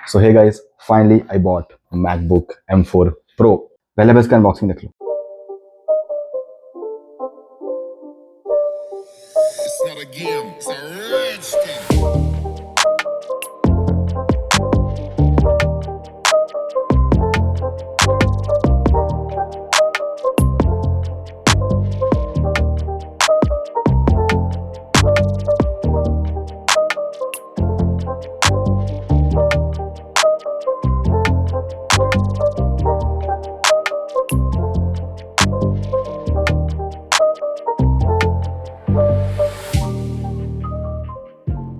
So hey guys, finally I bought a MacBook M4 Pro. पहले मैं इसका unboxing देख लूं। It's not a game, it's a rich thing.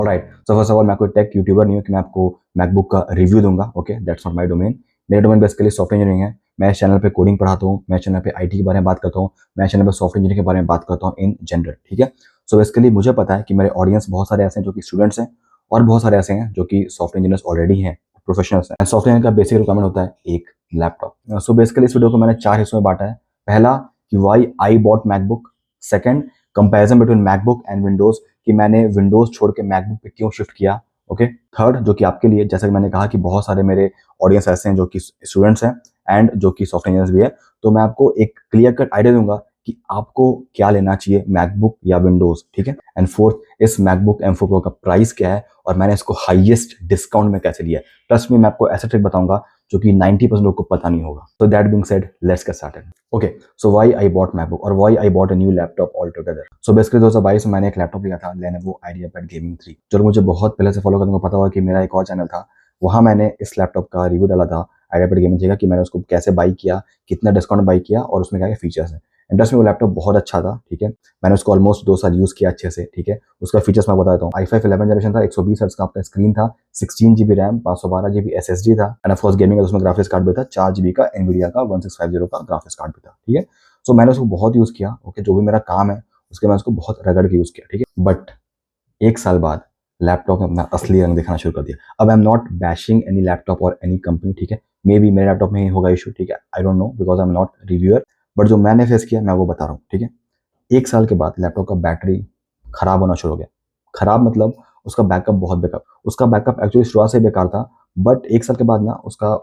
Right, so first of all मैं कोई tech YouTuber नहीं हूँ कि मैं आपको मैकबुक का रिव्यू दूंगा। Okay, that's not my domain. मेरा डोमेन बेसिकली सॉफ्टवेयर इंजीनियरिंग है। मैं इस चैनल पे कोडिंग पढ़ाता हूँ, मैं चैनल पे आईटी के बारे में बात करता हूँ, मैं चैनल पे सॉफ्टवेयर इंजीनियरिंग के बारे में बात करता हूँ इन जनरल। ठीक है, सो बेसिकली मुझे पता है कि मेरे ऑडियंस बहुत सारे ऐसे हैं जो कि स्टूडेंट्स हैं और बहुत सारे ऐसे हैं जो कि सॉफ्टवेयर इंजीनियर्स ऑलरेडी हैं, प्रोफेशनल्स हैं। सॉफ्टवेयर का बेसिक रिक्वायरमेंट होता है एक लैपटॉप। सो बेसिकली इस वीडियो को मैंने 4 हिस्सों में बांटा है। पहला कि why I bought MacBook, second comparison between MacBook and Windows कि मैंने विंडोज छोड़ के मैकबुक पे क्यों शिफ्ट किया। ओके, थर्ड जो कि आपके लिए, जैसा कि मैंने कहा कि बहुत सारे मेरे ऑडियंस ऐसे हैं जो कि स्टूडेंट्स हैं एंड जो कि सॉफ्टवेयर इंजीनियर्स भी है, तो मैं आपको एक क्लियर कट आइडिया दूंगा कि आपको क्या लेना चाहिए, मैकबुक या विंडोज। ठीक है, एंड फोर्थ इस मैकबुक M4 Pro का प्राइस क्या है और मैंने इसको हाईएस्ट डिस्काउंट में कैसे लिया है। ट्रस्ट में मैं आपको ऐसा ट्रिक बताऊंगा जो कि 90% लोग को पता नहीं होगा। तो that being said, let's get started. Okay, so why I bought MacBook और why I bought a new laptop all together. So basically 2022 में मैंने एक लैपटॉप लिया था, Lenovo IdeaPad Gaming 3। जो मुझे बहुत पहले से फॉलो करने को पता हुआ कि मेरा एक और चैनल था, वहां मैंने इस लैपटॉप का रिव्यू डाला था IdeaPad Gaming 3 का, कि मैंने उसको कैसे बाई किया, कितना डिस्काउंट बाई किया और उसमें क्या क्या फीचर्स हैं। इंटरेस्ट में वो लैपटॉप बहुत अच्छा था। ठीक है, मैंने उसको ऑलमोस्ट 2 साल यूज किया अच्छे से। ठीक है, उसका फीचर्स मैं बता देता हूँ। i5 11 जनरेशन था, 120 हर्ट्ज का आपका स्क्रीन था, 16 GB रैम, 512 GB SSD था एंड ऑफ कोर्स गेमिंग का उसमें ग्राफिक्स कार्ड भी था, 4 GB का Nvidia का 1650 का ग्राफिक्स कार्ड भी था। ठीक है, सो मैंने उसको बहुत यूज किया। ओके, जो भी मेरा काम है उसके मैं उसको बहुत रगड़ के यूज किया। ठीक है, बट 1 साल बाद लैपटॉप ने अपना असली रंग दिखाना शुरू कर दिया। अब I am not bashing any laptop और एनी कंपनी। ठीक है, मे बी मेरे लैपटॉप में ही होगा इशू। ठीक है, I don't know because I am not reviewer, but जो मैंने फेस किया मैं वो बता रहा हूँ। ठीक है, 1 साल के बाद लैपटॉप का बैटरी खराब होना शुरू हो गया। खराब मतलब उसका बैकअप बहुत बेकार, उसका बैकअप एक्चुअली शुरुआत से बेकार था, बट 1 साल के बाद ना उसका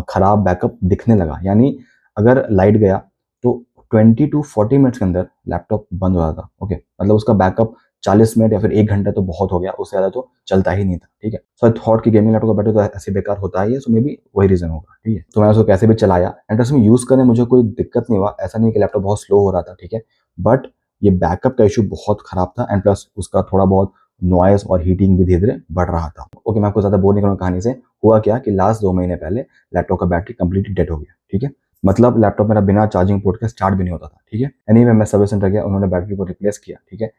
खराब बैकअप दिखने लगा। यानी अगर लाइट गया तो 20 to 40 मिनट्स के अंदर लैपटॉप बंद हो जाता था। ओके, मतलब उसका बैकअप 40 मिनट या फिर 1 घंटा तो बहुत हो गया, उससे ज़्यादा तो चलता ही नहीं था। ठीक है, सो आई थॉट कि गेमिंग लैपटॉप का बैटरी तो ऐसे बेकार होता ही है, सो मे बी वही रीज़न होगा। ठीक है, तो मैंने उसको कैसे भी चलाया एंड उसमें यूज़ करने मुझे कोई दिक्कत नहीं हुआ। ऐसा नहीं कि लैपटॉप बहुत स्लो हो रहा था। ठीक है, बट ये बैकअप का इशू बहुत खराब था एंड प्लस उसका थोड़ा बहुत नॉइस और हीटिंग भी धीरे धीरे बढ़ रहा था। ओके, मैं आपको ज़्यादा बोर नहीं करूँगा कहानी से। हुआ क्या कि लास्ट 2 महीने पहले लैपटॉप का बैटरी कंप्लीटली डेड हो गया। ठीक है, मतलब लैपटॉप मेरा बिना चार्जिंग पोर्ट के स्टार्ट भी नहीं होता था। ठीक है, एनीवे मैं सर्विस सेंटर गया, उन्होंने बैटरी को रिप्लेस किया। ठीक है,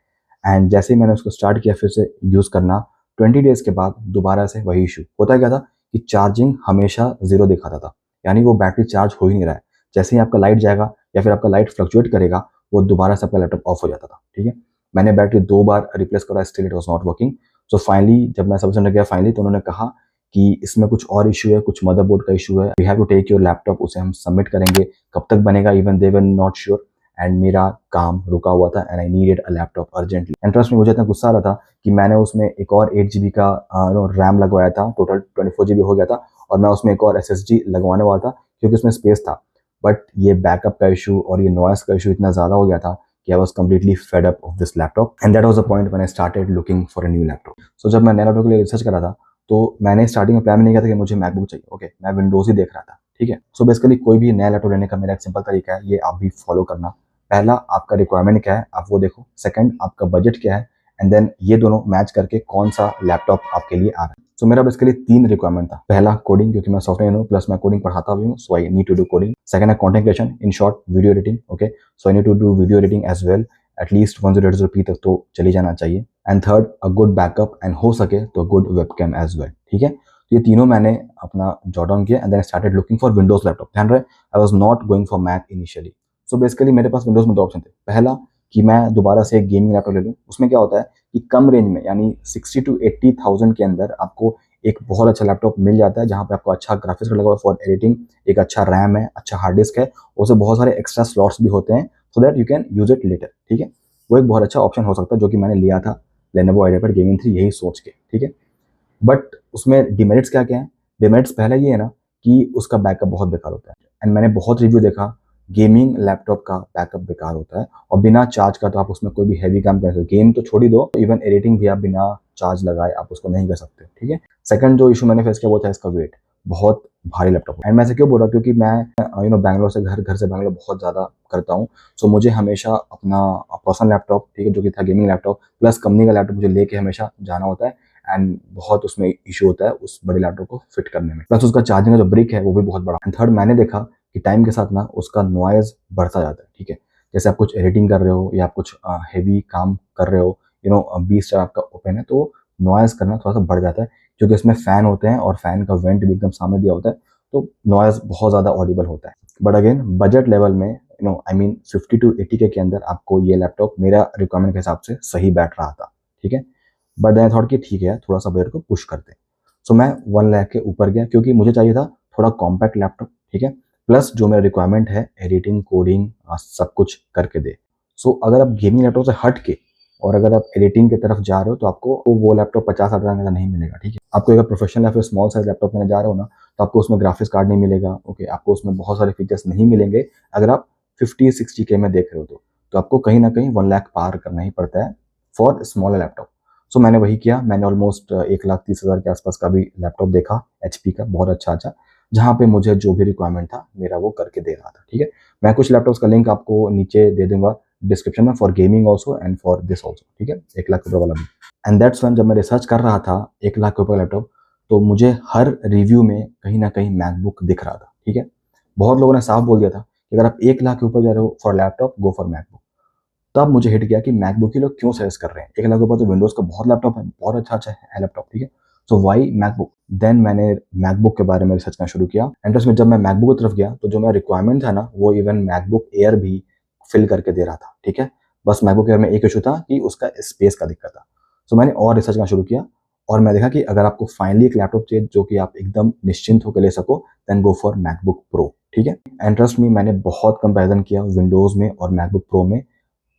एंड जैसे ही मैंने उसको स्टार्ट किया फिर से यूज़ करना, 20 डेज के बाद दोबारा से वही इशू होता क्या था कि चार्जिंग हमेशा जीरो दिखाता था। यानी वो बैटरी चार्ज हो ही नहीं रहा है। जैसे ही आपका लाइट जाएगा या फिर आपका लाइट फ्लक्चुएट करेगा, वो दोबारा से आपका लैपटॉप ऑफ हो जाता था। ठीक है, मैंने बैटरी 2 बार रिप्लेस करा, still it was not working. So finally जब मैं सर्विस सेंटर गया फाइनली, तो उन्होंने कहा कि इसमें कुछ और इशू है, कुछ मदरबोर्ड का इशू है, we have to take your laptop, उसे हम सबमिट करेंगे, कब तक बनेगा even they were not sure. And मेरा काम रुका हुआ था and I needed a laptop urgently. And trust में मुझे इतना गुस्सा आ रहा था कि मैंने उसमें एक और 8 GB का रैम लगवाया था, टोटल 24 GB हो गया था, और मैं उसमें एक और SSD लगवाने वाला था क्योंकि उसमें स्पेस था। बट ये बैकअप का इशू और ये नॉइस का इशू इतना ज़्यादा हो गया था कि I was completely fed up of this laptop and that was the point when I started looking for a new laptop. So जब मैं नए लैपटॉप के लिए रिसर्च कर रहा था तो मैंने स्टार्टिंग में प्लान नहीं किया था कि मुझे मैकबुक चाहिए। ओके, मैं विंडोज ही देख रहा था। ठीक है, सो बेसिकली कोई भी नया लैपटॉप लेने का मेरा एक सिंपल तरीका है, ये आप भी फॉलो करना। पहला, आपका रिक्वायरमेंट क्या है आप वो देखो। सेकंड, आपका बजट क्या है, एंड देन ये दोनों मैच करके कौन सा लैपटॉप आपके लिए आ रहा है। सो मेरा बेसिकली 3 रिक्वायरमेंट था। पहला, कोडिंग, क्योंकि मैं सॉफ्टवेयर हूँ प्लस मैं कोडिंग पढ़ाता भी हूँ, so I need to do coding. Second है content creation, in short video editing. Okay, so I need to do video editing as well, at least 1080p तक तो चली जाना चाहिए। And third, a good backup and हो सके तो good webcam as well. ठीक है, तो ये तीनों मैंने अपना जॉट डाउन किया and then started looking for Windows laptop. ध्यान रहे, I was not going for Mac initially. So basically मेरे पास विंडोज में 2 ऑप्शन थे। पहला कि मैं दोबारा से एक गेमिंग लैपटॉप ले लूँ। उसमें क्या होता है कि कम रेंज में, यानी 60 to 80,000 के अंदर आपको एक बहुत अच्छा लैपटॉप मिल जाता है, जहाँ पे आपको अच्छा ग्राफिक्स लगा हुआ है फॉर एडिटिंग, एक अच्छा रैम है, अच्छा हार्ड डिस्क है, उससे बहुत सारे एक्स्ट्रा स्लॉट्स भी होते हैं so that you can use it later. ठीक है, वो एक बहुत अच्छा ऑप्शन हो सकता है जो कि मैंने लिया था Lenovo IdeaPad Gaming 3 यही सोच के। ठीक है, बट उसमें डिमेरिट्स क्या क्या हैं? डिमेरिट्स पहला ये है ना कि उसका बैकअप बहुत बेकार होता है एंड मैंने बहुत रिव्यू देखा, गेमिंग लैपटॉप का बैकअप बेकार होता है और बिना चार्ज का तो आप उसमें कोई भी हैवी काम कर सकते, गेम तो छोड़ ही दो, इवन एडिटिंग भी आप बिना चार्ज लगाए आप उसको नहीं कर सकते, ठीक है। सेकंड जो इशू मैंने फेस किया वो था इसका वेट, बहुत भारी लैपटॉप एंड मैं ऐसे क्यों बोल रहा हूँ क्योंकि मैं बैंगलोर से घर से बैंगलोर बहुत ज़्यादा करता हूँ। सो मुझे हमेशा अपना पर्सनल लैपटॉप, ठीक है, जो कि था गेमिंग लैपटॉप प्लस कंपनी का लैपटॉप मुझे लेके हमेशा जाना होता है एंड बहुत उसमें इशू होता है उस बड़े लैपटॉप को फिट करने में, प्लस उसका चार्जिंग का जो ब्रिक है वो भी बहुत बड़ा। एंड थर्ड मैंने देखा कि टाइम के साथ ना उसका नॉइज बढ़ता जाता है, ठीक है। जैसे आप कुछ एडिटिंग कर रहे हो या आप कुछ हेवी काम कर रहे हो, 20 स्टार आपका ओपन है तो नॉइज करना थोड़ा सा बढ़ जाता है क्योंकि इसमें फ़ैन होते हैं और फ़ैन का वेंट भी एकदम सामने दिया होता है तो नॉइज बहुत ज़्यादा ऑडिबल होता है। बट अगेन बजट लेवल में आई मीन 50 to 80 के अंदर आपको ये लैपटॉप मेरा रिक्वायरमेंट के हिसाब से सही बैठ रहा था, ठीक है। बट आई थॉट कि ठीक है थोड़ा सा बजट को पुश करते हैं। सो मैं 1 लाख के ऊपर गया क्योंकि मुझे चाहिए था थोड़ा कॉम्पैक्ट लैपटॉप, ठीक है, प्लस जो मेरा रिक्वायरमेंट है एडिटिंग कोडिंग सब कुछ करके दे। सो अगर आप गेमिंग लैपटॉप से हट के और अगर आप एडिटिंग की तरफ जा रहे हो तो आपको वो लैपटॉप 50,000 का नहीं मिलेगा, ठीक है। आपको अगर प्रोफेशनल या फिर स्मॉल साइज लैपटॉप लेने जा रहे हो ना तो आपको उसमें ग्राफिक्स कार्ड नहीं मिलेगा, ओके, आपको उसमें बहुत सारे फीचर्स नहीं मिलेंगे अगर आप 50-60K में देख रहे हो तो आपको कहीं ना कहीं 1 लाख पार करना ही पड़ता है फॉर स्मॉल लैपटॉप। सो मैंने वही किया, मैंने ऑलमोस्ट 1,30,000 के आसपास का भी लैपटॉप देखा एचपी का, बहुत अच्छा जहाँ पे मुझे जो भी रिक्वायरमेंट था मेरा वो करके दे रहा था, ठीक है। मैं कुछ लैपटॉप्स का लिंक आपको नीचे दे दूंगा डिस्क्रिप्शन में for gaming also and for this also, ठीक है, 1 लाख रुपये वाला भी। एंड दैट्स वन जब मैं रिसर्च कर रहा था 1 लाख रुपये लैपटॉप तो मुझे हर रिव्यू में कहीं ना कहीं मैकबुक दिख रहा था, ठीक है। बहुत लोगों ने साफ बोल दिया था कि अगर आप 1 लाख के ऊपर जा रहे हो for laptop go for MacBook. तब मुझे हिट किया कि मैकबुक ही लोग क्यों सजेस्ट कर रहे हैं, 1 लाख के ऊपर तो विंडोज का बहुत लैपटॉप है, बहुत अच्छा है लैपटॉप, ठीक है। सो वाई मैकबुक, देन मैंने मैकबुक के बारे में रिसर्च करना शुरू किया एंड उसमें जब मैं मैकबुक की तरफ गया तो जो मेरा रिक्वायरमेंट था ना वो इवन मैकबुक एयर भी फिल करके दे रहा था, ठीक है। बस मैकबुक एयर में एक इशू था कि उसका स्पेस का दिक्कत था। सो मैंने और रिसर्च करना शुरू किया और मैं देखा कि अगर आपको फाइनली एक लैपटॉप चाहिए जो कि आप एकदम निश्चिंत होकर ले सको then go for MacBook Pro, ठीक है। एंड ट्रस्ट मी मैंने बहुत कंपैरिजन किया विंडोज में और मैकबुक प्रो में,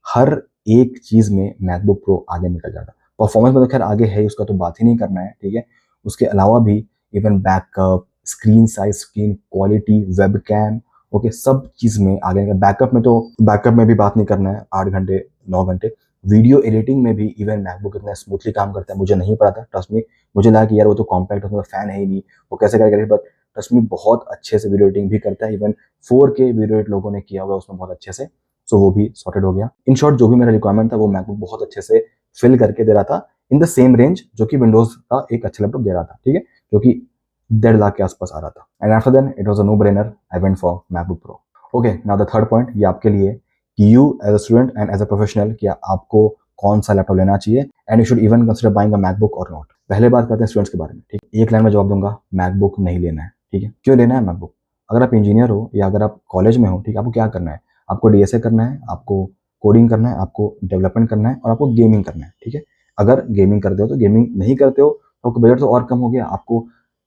हर एक चीज़ में मैकबुक प्रो आगे निकल जाता है। परफॉर्मेंस में तो खैर आगे है ही, उसका तो बात ही नहीं करना है, ठीक है। उसके अलावा भी even backup, screen size, screen quality, webcam, okay, सब चीज़ में आगे निकल। बैकअप में भी बात नहीं करना है, 8 घंटे 9 घंटे। वीडियो एडिटिंग में भी इवन मैकबुक इतना स्मूथली काम करता है, मुझे नहीं पता था, ट्रस्ट मी। मुझे लगा कि यार वो तो कॉम्पैक्ट है, उसमें फ़ैन है ही नहीं, वो कैसे करेगा, बट ट्रस्ट मी बहुत अच्छे से वीडियो एडिटिंग भी करता है। इवन 4K वीडियो एडिट लोगों ने किया हुआ है उसमें बहुत अच्छे से। सो वो भी सॉर्टेड हो गया। इन शॉर्ट जो भी मेरा रिक्वायरमेंट था वो मैकबुक बहुत अच्छे से फिल करके दे रहा था इन द सेम रेंज जो कि विंडोज का एक अच्छा लैपटॉप दे रहा था, ठीक है, जो कि 1.5 लाख के आसपास आ रहा था। And after then it was a no brainer, I went for MacBook Pro. Okay, now the third point, ये आपके लिए कि you as a student and as a professional कि आपको कौन सा लैपटॉप लेना चाहिए and you should even consider buying a MacBook और नॉट। पहले बात करते हैं स्टूडेंट्स के बारे में, ठीक है। एक लाइन में जवाब दूंगा, मैकबुक नहीं लेना है, ठीक है। क्यों लेना है मैकबुक? अगर आप इंजीनियर हो या अगर आप कॉलेज में हो, ठीक है, आपको क्या करना है? आपको डीएसए करना है, आपको कोडिंग करना है, आपको डेवलपमेंट करना है और आपको गेमिंग करना है, ठीक है। अगर गेमिंग करते हो तो, गेमिंग नहीं करते हो तो आपको बजट तो और कम हो गया, आपको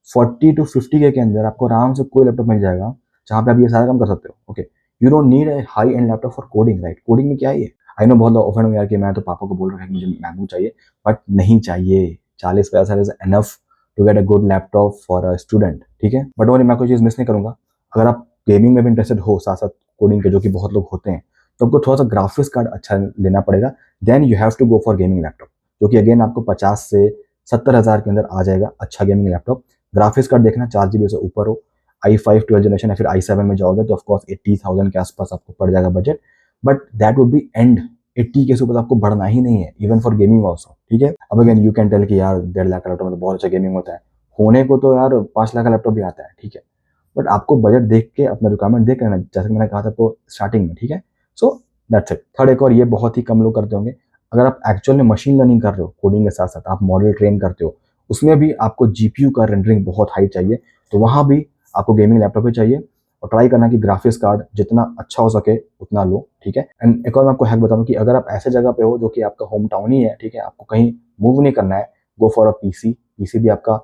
40 to 50 के अंदर आपको आराम से कोई लैपटॉप मिल जाएगा जहाँ पे आप ये सारा काम कर सकते हो, okay. You don't need a high and laptop for coding, right. Coding में क्या है ये, आई नो बहुत लोग ऑफेंड होंगे यार कि मैं तो पापा को बोल रहा हूँ कि मुझे मैकबुक चाहिए, बट नहीं चाहिए। 40 पैसा is enough to get a good laptop for a student, ठीक है। बट और मैं कोई चीज़ मिस नहीं करूंगा, अगर आप गेमिंग में भी इंटरेस्टेड हो साथ साथ कोडिंग के, जो कि बहुत लोग होते हैं, तो आपको थोड़ा सा ग्राफिक्स कार्ड अच्छा लेना पड़ेगा। Then you have to go for gaming laptop, जो कि अगेन आपको 50 से 70 हज़ार के अंदर आ जाएगा अच्छा गेमिंग लैपटॉप। ग्राफिक्स कार्ड देखना 4 GB से ऊपर हो, i5 12th जनरेशन या फिर i7 में जाओगे तो ऑफकोर्स 80,000 के आसपास आपको पड़ जाएगा budget, but that would B and. 80 के ऊपर आपको बढ़ना ही नहीं है इवन फॉर गेमिंग ऑल्सो, ठीक है। अब अगेन यू कैन टेल कि यार 1.5 लाख का लैपटॉप में तो बहुत अच्छा गेमिंग होता है, होने को तो यार 5 लाख का लैपटॉप भी आता है, ठीक है। बट आपको बजट देख के, अपना रिक्वायरमेंट देख के लेना, जैसे कि मैंने कहा था आपको स्टार्टिंग में, ठीक है। So that's it. थर्ड एक और, ये बहुत ही कम लोग करते होंगे, अगर आप एक्चुअल में मशीन लर्निंग कर रहे हो कोडिंग के साथ साथ आप मॉडल ट्रेन करते हो, उसमें भी आपको जीपीयू का रेंडरिंग बहुत हाई चाहिए, तो वहाँ भी आपको गेमिंग लैपटॉप ही चाहिए। और ट्राई करना कि ग्राफिक्स कार्ड जितना अच्छा हो सके उतना लो, ठीक है। एंड एक और मैं आपको हैक बता दूं कि अगर आप ऐसे जगह पे हो जो कि आपका होम टाउन ही है, ठीक है, आपको कहीं मूव नहीं करना है, गो फॉर अ पीसी। पीसी भी आपका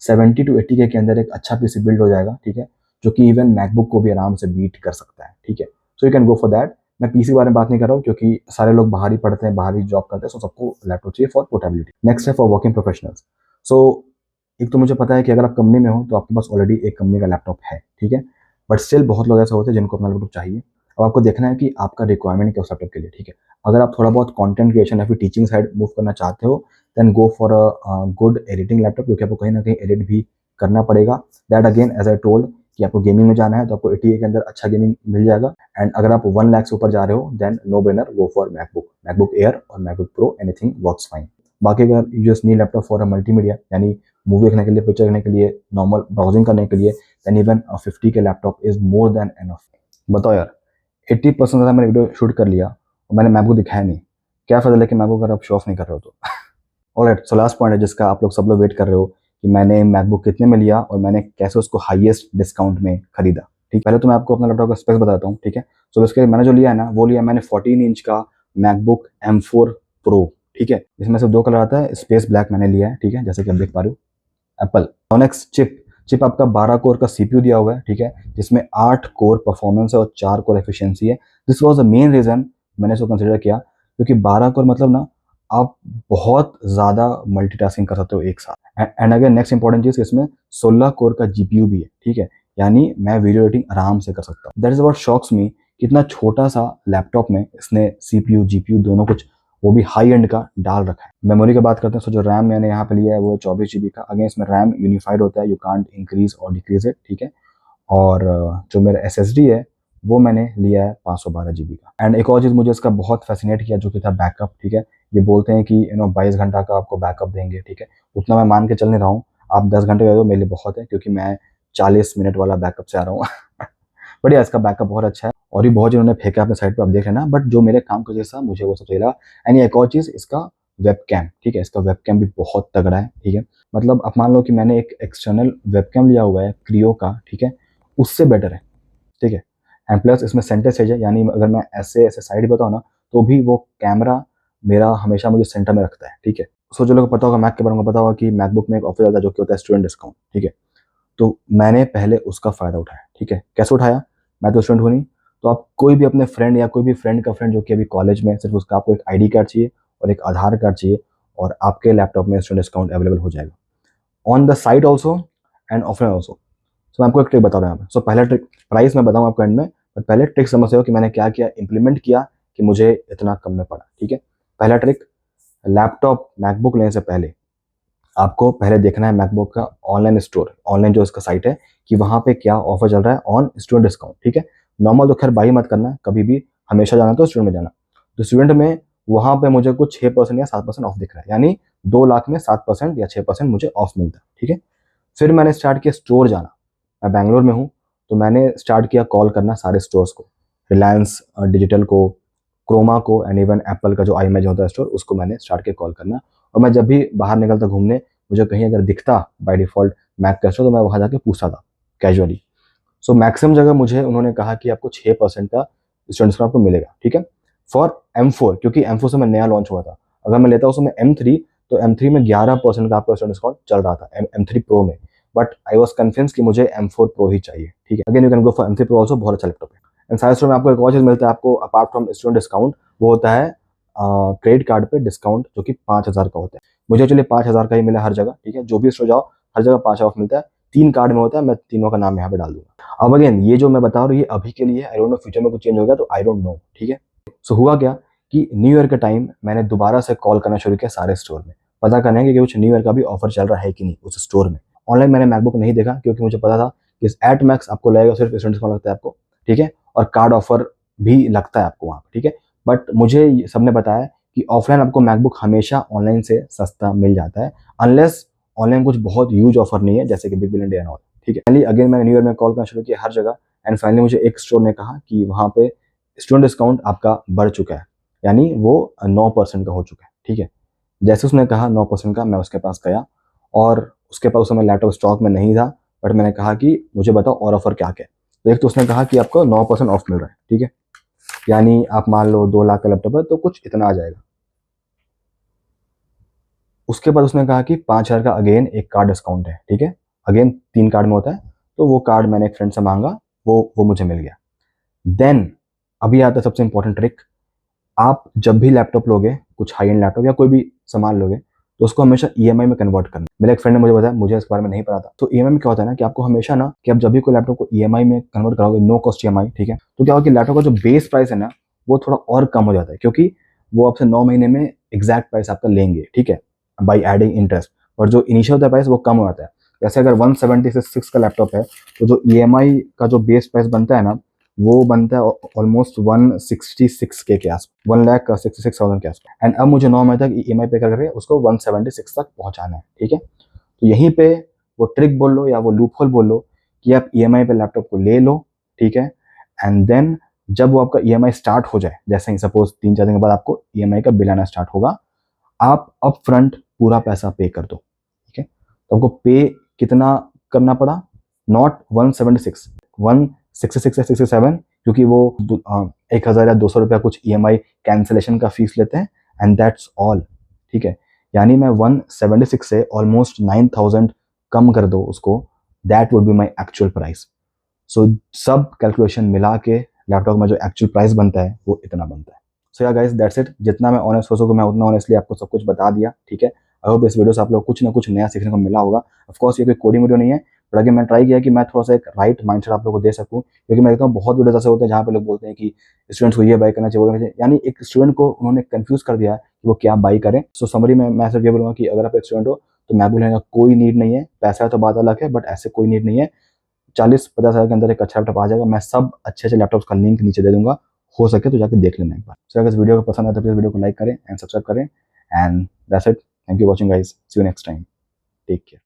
70 to 80 के अंदर एक अच्छा पीसी बिल्ड हो जाएगा, ठीक है, जो कि इवन मैकबुक को भी आराम से बीट कर सकता है, ठीक है। So you can go for that. मैं पीसी के बारे में बात नहीं कर रहा हूँ क्योंकि सारे लोग बाहर ही पढ़ते हैं, बाहर ही जॉब करते हैं, सो सबको लैपटॉप चाहिए फॉर पोर्टेबिलिटी। नेक्स्ट है फॉर वर्किंग प्रोफेशनल्स। सो एक तो मुझे पता है कि अगर आप कंपनी में हो तो आपके पास ऑलरेडी एक कंपनी का लैपटॉप है, ठीक है, बट स्टिल बहुत लोग ऐसे होते हैं जिनको अपना लैपटॉप चाहिए। अब आपको देखना है कि आपका रिक्वायरमेंट क्या है उस लैपटॉप के लिए, ठीक है। अगर आप थोड़ा बहुत कंटेंट क्रिएशन या फिर टीचिंग साइड मूव करना चाहते हो, then go for a good editing laptop, क्योंकि आपको कहीं ना कहीं एडिट भी करना पड़ेगा। That again as I told कि आपको गेमिंग में जाना है तो आपको 80 के अंदर अच्छा गेमिंग मिल जाएगा। एंड अगर आप 1 लाख से ऊपर जा रहे हो then no brainer, go for MacBook Air और MacBook Pro, anything works fine. बाकी अगर you just need laptop for a multimedia, यानी मूवी देखने के लिए, पिक्चर देखने के लिए, नॉर्मल ब्राउजिंग करने के लिए, देन इवन 50 के laptop is more than enough. बताओ यार, 80% ज़्यादा मैंने वीडियो शूट कर लिया और मैंने मैकबुक दिखाया नहीं, क्या फ़ायदा लेके मैकबुक अगर आप शो ऑफ नहीं कर रहे हो तो। ऑलराइट, सो लास्ट पॉइंट है जिसका आप लोग सब लोग वेट कर रहे हो कि मैंने मैकबुक कितने में लिया और मैंने कैसे उसको हाईएस्ट डिस्काउंट में खरीदा। ठीक, पहले तो मैं आपको अपना लैपटॉप का स्पेक्स बताता हूँ, ठीक है। सो इसके मैंने जो लिया है ना, वो लिया मैंने 14 इंच का मैकबुक M4 प्रो, ठीक है। इसमें सिर्फ 2 कलर आता है, स्पेस ब्लैक मैंने लिया है, ठीक है, जैसे कि आप देख पा रहे हो। एप्पल ऑनेक्स चिप आपका 12 कोर का सीपीयू दिया हुआ है, ठीक है, जिसमें 8 कोर परफॉर्मेंस है और 4 कोर एफिशिएंसी है। This was the main reason मैंने इसको कंसीडर किया, क्योंकि 12 कोर मतलब ना आप बहुत ज़्यादा मल्टीटास्किंग कर सकते हो एक साथ। एंड अगेन नेक्स्ट इंपॉर्टेंट चीज़, इसमें 16 कोर का जीपीयू भी है, ठीक है, यानी मैं वीडियो एडिटिंग आराम से कर सकता हूँ। दैट इज व्हाट शॉक्स मी, कितना छोटा सा लैपटॉप में इसने सीपीयू जीपीयू दोनों कुछ, वो भी हाई एंड का डाल रखा है। मेमोरी की बात करते हैं, सो जो रैम मैंने यहाँ पे लिया है वो 24 जीबी का। अगेन इसमें रैम यूनिफाइड होता है, यू कांट इंक्रीज और डिक्रीज इट, ठीक है। और जो मेरा एसएसडी है वो मैंने लिया है 512 जीबी का। एंड एक और चीज़ मुझे इसका बहुत फैसिनेट किया जो कि था बैकअप, ठीक है। ये बोलते हैं कि 22 घंटा का आपको बैकअप देंगे, ठीक है, उतना मैं मान के चल नहीं रहा हूँ। आप 10 घंटे दे दो मेरे लिए बहुत है, क्योंकि मैं 40 मिनट वाला बैकअप से आ रहा हूँ। बढ़िया, इसका बैकअप बहुत अच्छा है और ये बहुत जिन्होंने फेंका अपने साइड पे, आप देख लेना, बट जो मेरे काम का जैसा मुझे वो सब सही लगा। एंड एक और चीज़, इसका वेबकैम, ठीक है, इसका वेबकैम भी बहुत तगड़ा है, ठीक है। मतलब आप मान लो कि मैंने एक एक्सटर्नल वेबकैम लिया हुआ है क्रियो का, ठीक है, उससे बेटर है, ठीक है। एंड प्लस इसमें सेंटर स्टेज है, यानी अगर मैं ऐसे ऐसे साइड बताऊँ ना तो भी वो कैमरा मेरा हमेशा मुझे सेंटर में रखता है, ठीक है। सो जो लोगों को पता होगा मैक के बारे में पता होगा कि मैकबुक में एक ऑफर आता है जो कि होता है स्टूडेंट डिस्काउंट, ठीक है। तो मैंने पहले उसका फ़ायदा उठाया, ठीक है। कैसे उठाया, मैं तो स्टूडेंट हूँ नहीं, तो आप कोई भी अपने फ्रेंड या कोई भी फ्रेंड का फ्रेंड जो कि अभी कॉलेज में है, सिर्फ उसका आपको एक आईडी कार्ड चाहिए और एक आधार कार्ड चाहिए और आपके लैपटॉप में स्टूडेंट डिस्काउंट अवेलेबल हो जाएगा on the site also and offline also. So मैं आपको एक ट्रिक बता रहा हूँ यहाँ पे। सो पहला ट्रिक, प्राइस मैं बताऊँ आपको एंड में, बट पहले ट्रिक समझते हो कि मैंने क्या किया, इंप्लीमेंट किया कि मुझे इतना कम में पड़ा, ठीक है। पहला ट्रिक, लैपटॉप मैकबुक लेने से पहले आपको पहले देखना है मैकबुक का ऑनलाइन स्टोर, ऑनलाइन जो इसका साइट है, कि वहाँ पे क्या ऑफर चल रहा है ऑन स्टूडेंट डिस्काउंट, ठीक है। नॉर्मल तो खैर बाई मत करना कभी भी, हमेशा जाना तो स्टूडेंट में जाना। तो स्टूडेंट में वहाँ पे मुझे कुछ 6% या 7% ऑफ दिख रहा है, यानी 2 लाख में 7% या 6% मुझे ऑफ मिलता है, ठीक है। फिर मैंने स्टार्ट किया स्टोर जाना। मैं बैंगलोर में हूँ, तो मैंने स्टार्ट किया कॉल करना सारे स्टोर्स को, रिलायंस डिजिटल को, क्रोमा को, एंड इवन एप्पल का जो आई इमेज होता है स्टोर, उसको मैंने स्टार्ट किया कॉल करना। और मैं जब भी बाहर निकलता घूमने, मुझे कहीं अगर दिखता बाय डिफ़ॉल्ट मैक का स्टोर, तो मैं वहाँ जाके पूछता था कैजुअली। सो मैक्सिमम जगह मुझे उन्होंने कहा कि आपको 6% का स्टूडेंट डिस्काउंट आपको मिलेगा, ठीक है। फॉर M4, क्योंकि M4 से मैं नया लॉन्च हुआ था, अगर मैं लेता उस समय M3, तो M3 में 11% का आपका स्टूडेंट डिस्काउंट चल रहा था M3 प्रो में। बट आई वॉज कन्विंस कि मुझे M4 प्रो ही चाहिए, ठीक है। Again you can go for M3 pro also, बहुत अच्छा लैपटॉप है। एंड साइंस स्टोर में आपको एक और चीज़ मिलता है, आपको अपार्ट फ्रॉम स्टूडेंट डिस्काउंट, वो होता है क्रेडिट कार्ड पे डिस्काउंट, जो कि 5,000 का होता है। मुझे चलिए 5,000 का ही मिला हर जगह, ठीक है, जो भी स्टोर जाओ हर जगह 5 ऑफ मिलता है। 3 कार्ड में होता है, मैं तीनों का नाम यहाँ पे डाल दूंगा। अब अगेन ये जो मैं बता रहा हूँ ये अभी के लिए, आई डोंट नो फ्यूचर में कुछ चेंज होगा तो आई डोंट नो, ठीक है। सो हुआ क्या कि न्यू ईयर के टाइम मैंने दोबारा से कॉल करना शुरू किया सारे स्टोर में, पता करना है कि कुछ न्यू ईयर का भी ऑफर चल रहा है कि नहीं उस स्टोर में। ऑनलाइन मैंने मैकबुक नहीं देखा, क्योंकि मुझे पता था कि एट मैक्स आपको लगेगा सिर्फ स्टूडेंट डिस्काउंट लगता है आपको, ठीक है, और कार्ड ऑफर भी लगता है आपको वहाँ पे, ठीक है। बट मुझे सबने बताया कि ऑफलाइन आपको मैकबुक हमेशा ऑनलाइन से सस्ता मिल जाता है, अनलेस ऑनलाइन कुछ बहुत ह्यूज ऑफर नहीं है, जैसे कि big billion day and all, ठीक है। फाइनली अगेन मैंने न्यू ईयर में कॉल करना शुरू किया हर जगह, एंड फाइनली मुझे एक स्टोर ने कहा कि वहाँ पे स्टूडेंट डिस्काउंट आपका बढ़ चुका है, यानी वो 9% का हो चुका है, ठीक है। जैसे उसने कहा 9% का, मैं उसके पास गया और उसके पास उस समय लैपटॉप स्टॉक में नहीं था, बट मैंने कहा कि मुझे बताओ और ऑफर क्या क्या है। तो एक तो उसने कहा कि आपको 9% ऑफ मिल रहा है, ठीक है, यानी आप मान लो 2 लाख का लैपटॉप है तो कुछ इतना आ जाएगा। उसके बाद उसने कहा कि 5,000 का अगेन एक कार्ड डिस्काउंट है, ठीक है, अगेन 3 कार्ड में होता है, तो वो कार्ड मैंने एक फ्रेंड से मांगा, वो मुझे मिल गया। देन अभी आता है सबसे इंपॉर्टेंट ट्रिक, आप जब भी लैपटॉप लोगे, कुछ हाई एंड लैपटॉप या कोई भी सामान लोगे, तो उसको हमेशा ईएमआई में कन्वर्ट करना। मेरे एक फ्रेंड ने मुझे बताया, मुझे इस बारे में नहीं पता था। तो ईएमआई में क्या होता है ना कि आपको हमेशा ना कि आप जब भी कोई लैपटॉप को ईएमआई में कन्वर्ट कराओगे, नो कॉस्ट ईएमआई, ठीक है, तो क्या होगा कि लैपटॉप का जो बेस प्राइस है ना वो थोड़ा और कम हो जाता है, क्योंकि वो आपसे 9 महीने में एग्जैक्ट प्राइस आपका लेंगे, ठीक है, बाई एडिंग इंटरेस्ट। और जो इनिशियल होता है प्राइस वो कम हो जाता है। जैसे अगर 176 का लैपटॉप है तो जो ईएमआई का जो बेस प्राइस बनता है ना वो बनता है ऑलमोस्ट 166 के आस 1,66,000 के आसपास। एंड अब मुझे 9 महीने तक ईएमआई पे करके उसको 176 तक पहुंचाना है, ठीक है। तो यहीं पे वो ट्रिक बोल लो या वो लूप होल बोल लो कि आप ईएमआई पे लैपटॉप को ले लो, ठीक है, एंड देन जब वो आपका ईएमआई स्टार्ट हो जाए, जैसे ही सपोज 3-4 दिन के बाद आपको ईएमआई का बिल आना स्टार्ट होगा, आप अप फ्रंट पूरा पैसा पे कर दो, ठीक है। तो आपको पे कितना करना पड़ा, नॉट 176, 166 या 67, क्योंकि वो 1,000 या 200 रुपया कुछ ईएमआई कैंसिलेशन का फीस लेते हैं, एंड दैट्स ऑल, ठीक है। यानी मैं 176 से ऑलमोस्ट 9,000 कम कर दो उसको, that would be my actual price. So सब कैलकुलेशन मिला के लैपटॉप में जो एक्चुअल प्राइस बनता है वो इतना बनता है। सो या गाइस दैट्स इट, जितना मैं ऑनेस्ट हो सकूँ मैं उतना ऑनेस्टली आपको सब कुछ बता दिया, ठीक है। आई होप इस वीडियो से आप लोग कुछ ना कुछ नया सीखने को मिला होगा। ऑफ कोर्स ये कोई कोडिंग वीडियो नहीं है, बट अगर मैं ट्राई किया कि मैं थोड़ा सा एक राइट माइंडसेट आप लोगों को दे सकूँ, क्योंकि मैं देखता हूँ बहुत वीडियोस ऐसे होते हैं जहाँ पे लोग बोलते हैं कि स्टूडेंट्स को ये बाई करना चाहिए, वो करना चाहिए, यानी एक स्टूडेंट को उन्होंने कंफ्यूज कर दिया है कि वो क्या बाई करें। सो समरी में मैं सिर्फ ये बोलूँगा कि अगर आप एक स्टूडेंट हो तो मैकबुक लेने का कोई नीड नहीं है, पैसा है तो बात अलग है, बट ऐसे कोई नीड नहीं है। 40-50 हज़ार के अंदर एक अच्छा लैपटॉप आ जाएगा। मैं सब अच्छे लैपटॉप्स का लिंक नीचे दे दूंगा, हो सके तो जाके देख लेना एक बार। सो अगर इस वीडियो को पसंद आए तो प्लीज वीडियो को लाइक करें एंड सब्सक्राइब करें, and that's it. Thank you watching guys, see you next time, take care.